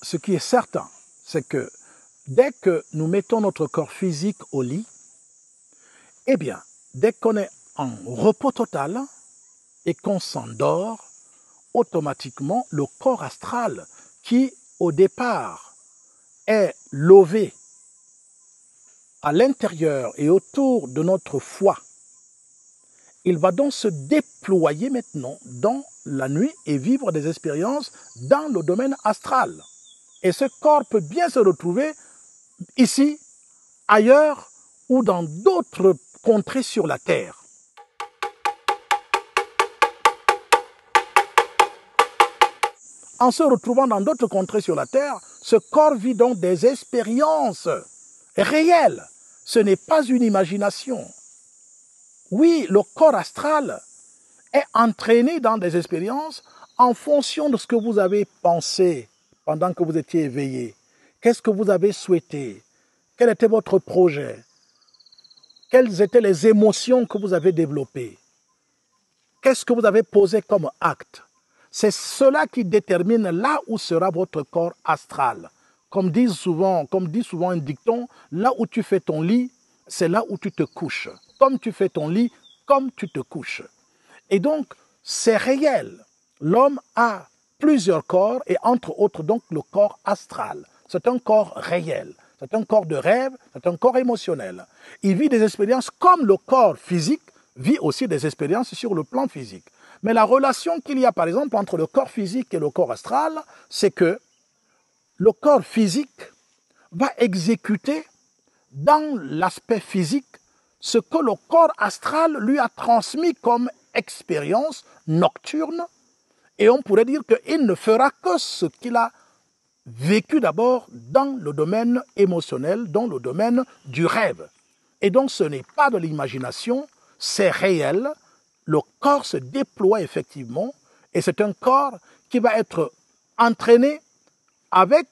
ce qui est certain, c'est que dès que nous mettons notre corps physique au lit, eh bien, dès qu'on est en repos total et qu'on s'endort, automatiquement, le corps astral qui, au départ, est lové à l'intérieur et autour de notre foie, il va donc se déployer maintenant dans la nuit et vivre des expériences dans le domaine astral. Et ce corps peut bien se retrouver ici, ailleurs ou dans d'autres contrées sur la Terre. En se retrouvant dans d'autres contrées sur la Terre, ce corps vit donc des expériences réelles. Ce n'est pas une imagination. Oui, le corps astral est entraîné dans des expériences en fonction de ce que vous avez pensé pendant que vous étiez éveillé. Qu'est-ce que vous avez souhaité? Quel était votre projet? Quelles étaient les émotions que vous avez développées? Qu'est-ce que vous avez posé comme acte? C'est cela qui détermine là où sera votre corps astral. Comme dit souvent un dicton, là où tu fais ton lit, c'est là où tu te couches. Comme tu fais ton lit, comme tu te couches. Et donc, c'est réel. L'homme a plusieurs corps et entre autres donc le corps astral. C'est un corps réel. C'est un corps de rêve, c'est un corps émotionnel. Il vit des expériences comme le corps physique vit aussi des expériences sur le plan physique. Mais la relation qu'il y a par exemple entre le corps physique et le corps astral, c'est que le corps physique va exécuter dans l'aspect physique ce que le corps astral lui a transmis comme expérience nocturne. Et on pourrait dire qu'il ne fera que ce qu'il a vécu d'abord dans le domaine émotionnel, dans le domaine du rêve. Et donc ce n'est pas de l'imagination, c'est réel. Le corps se déploie effectivement et c'est un corps qui va être entraîné avec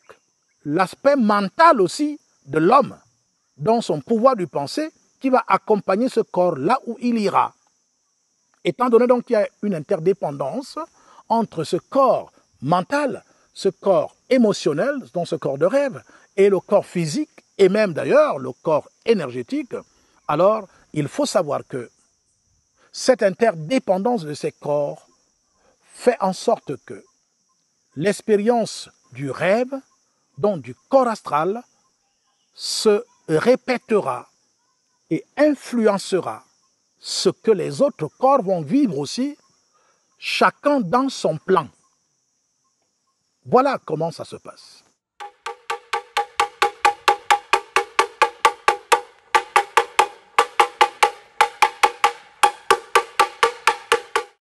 l'aspect mental aussi de l'homme, dans son pouvoir du penser, qui va accompagner ce corps là où il ira. Étant donné donc qu'il y a une interdépendance entre ce corps mental, ce corps émotionnel, dans ce corps de rêve, et le corps physique, et même d'ailleurs le corps énergétique, alors il faut savoir que cette interdépendance de ces corps fait en sorte que l'expérience du rêve, donc du corps astral, se répétera et influencera ce que les autres corps vont vivre aussi, chacun dans son plan. Voilà comment ça se passe.